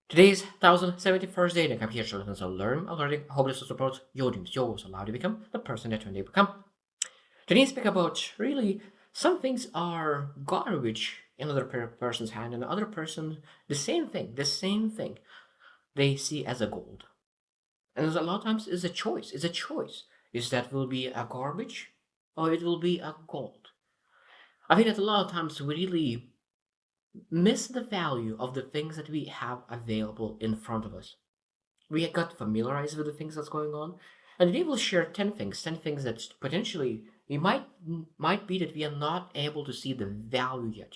Today's 1071st day in the computer lessons of learning, hopeless to support your dreams. You're also allowed to become the person that when they become. Today, I speak about really some things are garbage in another person's hand, and the other person, the same thing they see as a gold. And a lot of times it's a choice. It's a choice. Is that will be a garbage or it will be a gold? I think that a lot of times we really miss the value of the things that we have available in front of us. We got familiarized with the things that's going on, and today we'll share 10 things that potentially we might be that we are not able to see the value yet.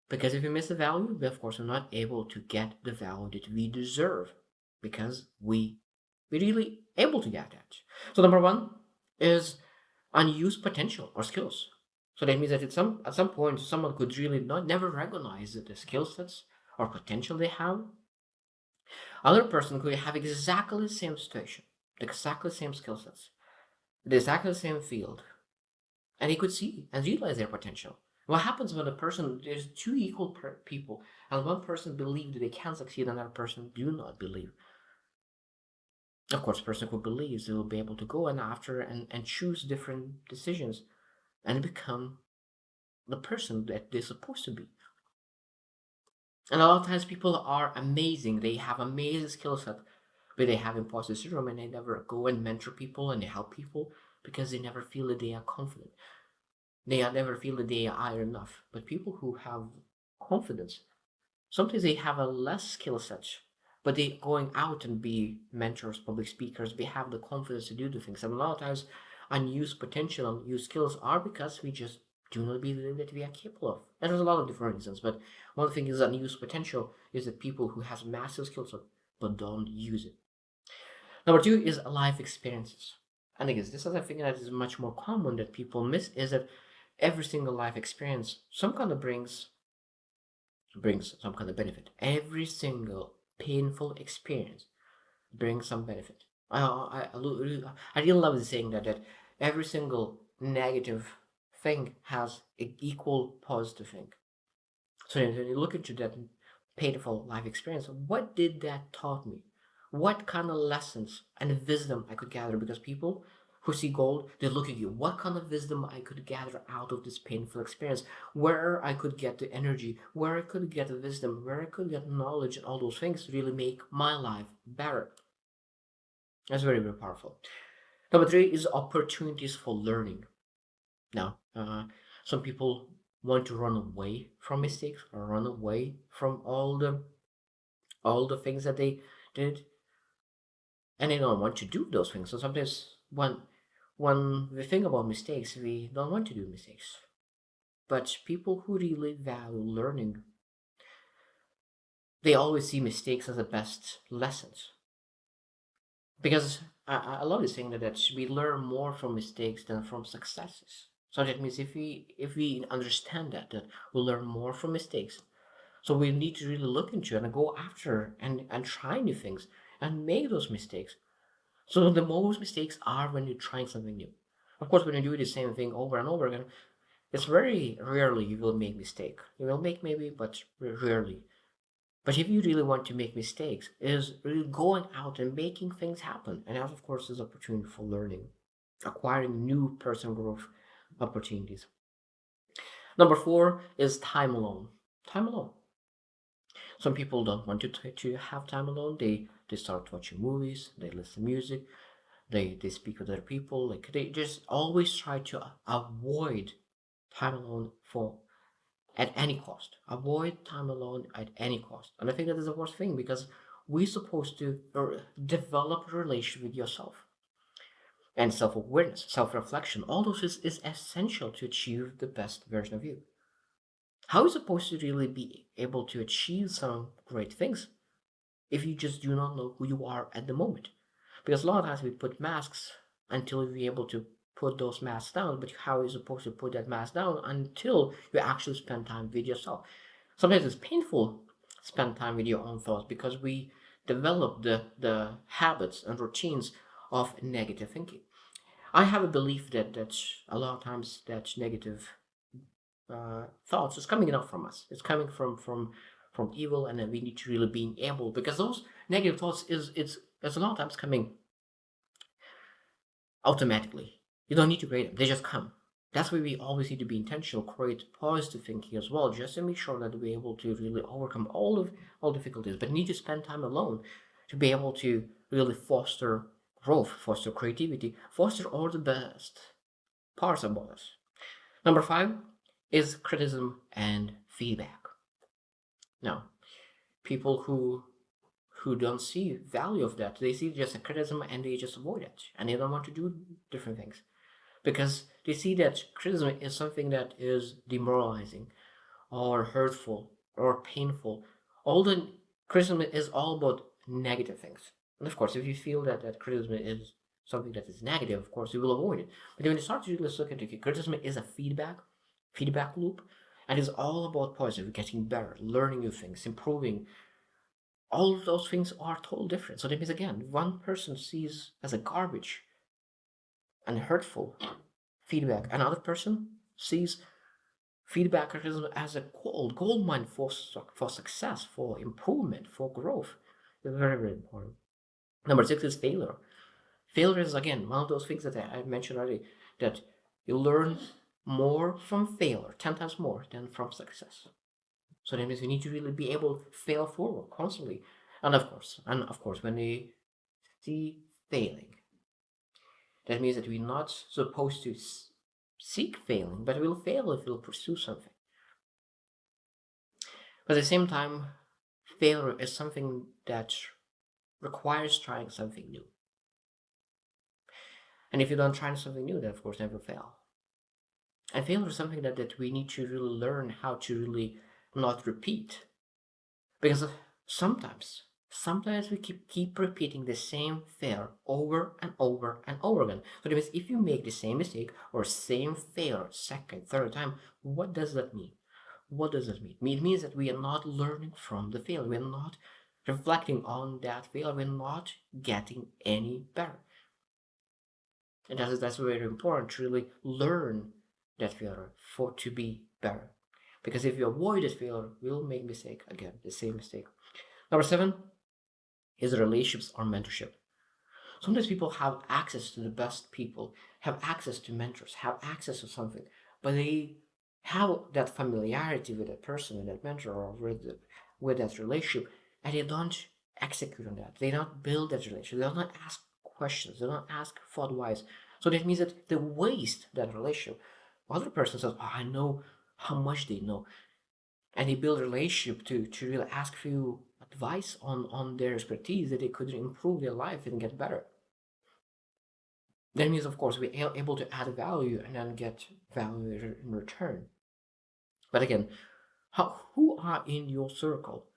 Because if we miss the value, we of course are not able to get the value that we deserve, because we really able to get that. So number one is unused potential or skills. So that means that at some point someone could really not never recognize the skill sets or potential they have. Other person could have exactly the same situation, exactly the same skill sets, exactly the same field, and he could see and realize their potential. What happens when a person there's two equal people and one person believes that they can succeed and another person do not believe? Of course, the person who believes they will be able to go and after and choose different decisions and become the person that they're supposed to be. And a lot of times people are amazing. They have amazing skill set, but they have imposter syndrome and they never go and mentor people and they help people because they never feel that they are confident. Never feel that they are enough. But people who have confidence, sometimes they have a less skill set, but they going out and be mentors, public speakers, they have the confidence to do the things. And a lot of times unused potential, unused skills are because we just do not believe that we are capable of. And there's a lot of different reasons, but one thing is unused potential is that people who has massive skills but don't use it. Number two is life experiences. And I guess this is a thing that is much more common that people miss is that every single life experience some kind of brings some kind of benefit. Every single painful experience brings some benefit. I really love the saying that every single negative thing has an equal positive thing. So when you look into that painful life experience, what did that taught me? What kind of lessons and wisdom I could gather? Because people who see gold, they look at you. What kind of wisdom I could gather out of this painful experience? Where I could get the energy, where I could get the wisdom, where I could get knowledge, and all those things to really make my life better. That's very, very powerful. Number three is opportunities for learning. Now, some people want to run away from mistakes or run away from all the things that they did, and they don't want to do those things. So sometimes when we think about mistakes, we don't want to do mistakes. But people who really value learning, they always see mistakes as the best lessons. Because I love this thing that we learn more from mistakes than from successes. So that means if we understand that we'll learn more from mistakes. So we need to really look into it and go after and try new things and make those mistakes. So the most mistakes are when you're trying something new. Of course, when you do the same thing over and over again, it's very rarely you will make mistake. You will make maybe, but rarely. But if you really want to make mistakes, is really going out and making things happen. And that, of course, is opportunity for learning, acquiring new personal growth opportunities. Number four is time alone. Time alone. Some people don't want to have time alone. They start watching movies, they listen to music, they speak with other people. Like they just always try to avoid time alone for at any cost. Avoid time alone at any cost. And I think that is the worst thing because we're supposed to develop a relationship with yourself and self-awareness, self-reflection. All those is essential to achieve the best version of you. How are you supposed to really be able to achieve some great things if you just do not know who you are at the moment? Because a lot of times we put masks until we're able to put those masks down, but how are you supposed to put that mask down until you actually spend time with yourself? Sometimes it's painful to spend time with your own thoughts because we develop the habits and routines of negative thinking. I have a belief that a lot of times that negative thoughts is coming not from us. It's coming from evil, and then we need to really being able, because those negative thoughts it's a lot of times coming automatically. You don't need to create them; they just come. That's why we always need to be intentional, create positive thinking as well, just to make sure that we're able to really overcome all difficulties. But need to spend time alone to be able to really foster growth, foster creativity, foster all the best parts about us. Number five is criticism and feedback. Now, people who don't see value of that, they see just a criticism and they just avoid it, and they don't want to do different things because they see that criticism is something that is demoralizing or hurtful or painful. All the criticism is all about negative things. And of course, if you feel that criticism is something that is negative, of course, you will avoid it. But when you start to really look at it, criticism is a feedback loop, and it's all about positive, getting better, learning new things, improving. All of those things are totally different. So that means again, one person sees as a garbage and hurtful feedback, another person sees feedback criticism as a gold mine for success, for improvement, for growth. It's very, very important. Number six is failure. Failure is again one of those things that I mentioned already, that you learn more from failure, 10 times more than from success. So that means you need to really be able to fail forward constantly. And of course, when we see failing, that means that we're not supposed to seek failing, but we'll fail if we'll pursue something. But at the same time, failure is something that requires trying something new. And if you don't try something new, then of course never fail. And failure is something that we need to really learn how to really not repeat. Because sometimes we keep repeating the same failure over and over and over again. So that means if you make the same mistake or same failure second, third time, what does that mean? What does that mean? It means that we are not learning from the failure. We're not reflecting on that failure. We're not getting any better. And that's very important to really learn that failure for to be better. Because if you avoid that failure, you'll make mistake again, the same mistake. Number seven is relationships or mentorship. Sometimes people have access to the best people, have access to mentors, have access to something, but they have that familiarity with that person, with that mentor, or with that relationship, and they don't execute on that. They don't build that relationship. They don't ask questions. They don't ask for advice. So that means that they waste that relationship. Other person says, "Oh, I know how much they know," and they build a relationship to really ask for you advice on their expertise that they could improve their life and get better. That means, of course, we're able to add value and then get value in return. But again, who are in your circle?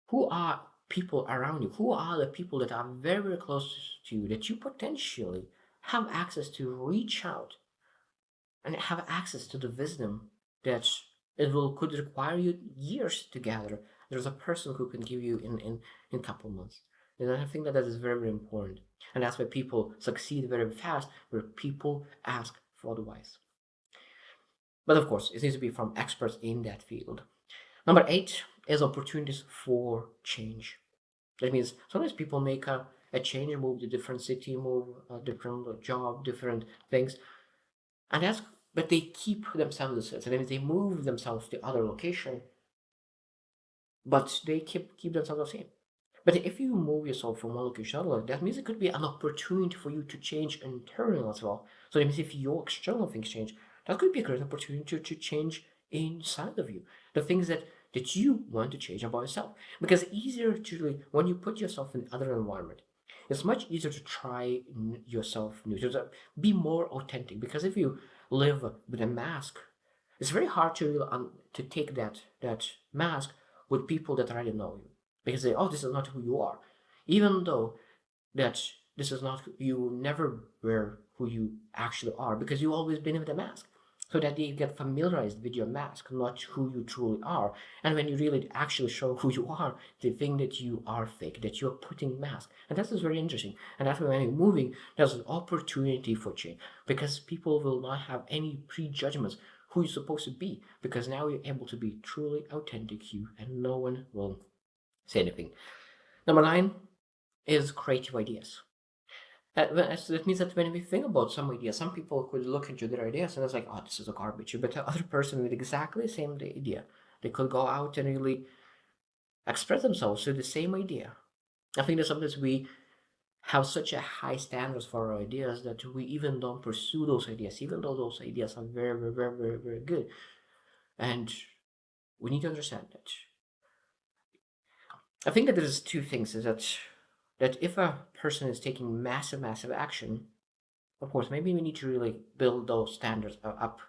Who are people around you? Who are the people that are very, very close to you that you potentially have access to reach out and have access to the wisdom that could require you years to gather? There's a person who can give you in a couple months. And I think that is very, very important. And that's why people succeed very fast, where people ask for advice. But of course, it needs to be from experts in that field. Number eight is opportunities for change. That means sometimes people make a change, move to different city, move a different job, different things, and that's but they keep themselves the same. So that means they move themselves to other location, but they keep themselves the same. But if you move yourself from one location to another, that means it could be an opportunity for you to change internal as well. So that means if your external things change, that could be a great opportunity to change inside of you. The things that you want to change about yourself. Because it's easier to really, when you put yourself in other environment, it's much easier to try yourself new, to be more authentic. Because if you live with a mask, it's very hard to take that mask with people that already know you, because they, oh, this is not who you are, even though that this is not, you never were who you actually are, because you always been with a mask. so that they get familiarized with your mask, not who you truly are. And when you really actually show who you are, they think that you are fake, that you're putting mask. And that is very interesting. And that's why when you're moving, there's an opportunity for change because people will not have any prejudgments who you're supposed to be because now you're able to be truly authentic you and no one will say anything. Number nine is creative ideas. That means that when we think about some ideas, some people could look into their ideas and it's like, oh, this is a garbage. But the other person with exactly the same idea, they could go out and really express themselves with the same idea. I think that sometimes we have such a high standards for our ideas that we even don't pursue those ideas, even though those ideas are very, very, very, very, very good. And we need to understand that. I think that there's two things: is that if a person is taking massive, massive action, of course, maybe we need to really build those standards up.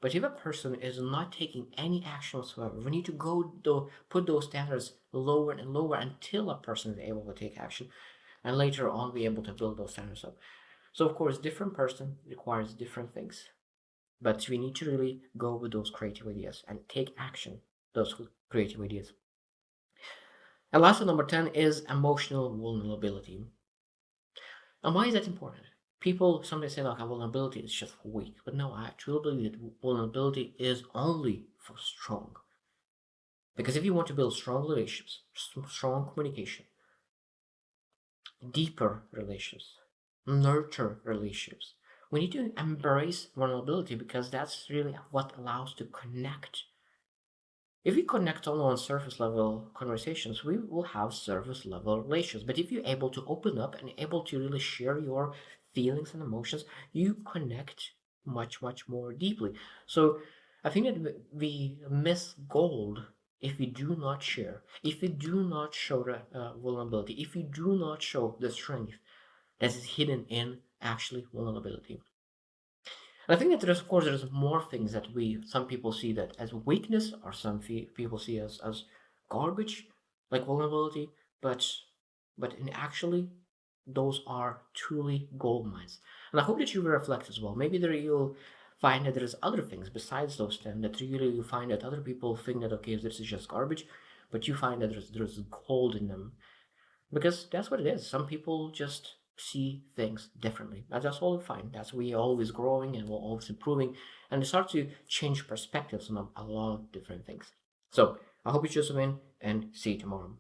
But if a person is not taking any action whatsoever, we need to put those standards lower and lower until a person is able to take action, and later on be able to build those standards up. So of course, different person requires different things, but we need to really go with those creative ideas and take action those creative ideas. And last, number 10 is emotional vulnerability. And why is that important? People sometimes say like vulnerability is just for weak, but no, I truly believe that vulnerability is only for strong. Because if you want to build strong relationships, strong communication, deeper relationships, nurture relationships, we need to embrace vulnerability because that's really what allows to connect. If we connect only on surface level conversations, we will have surface level relations. But if you're able to open up and able to really share your feelings and emotions, you connect much, much more deeply. So I think that we miss gold if we do not share, if we do not show the vulnerability, if we do not show the strength that is hidden in actually vulnerability. And I think that there's, of course, there's more things that some people see that as weakness, or some people see as garbage, like vulnerability, but in actually, those are truly gold mines. And I hope that you will reflect as well. Maybe there you'll find that there's other things besides those 10 that really you find that other people think that okay, this is just garbage, but you find that there's gold in them because that's what it is. Some people just see things differently. That's all fine. That's we always growing and we're always improving, and they start to change perspectives on a lot of different things. So I hope you choose them in and see you tomorrow.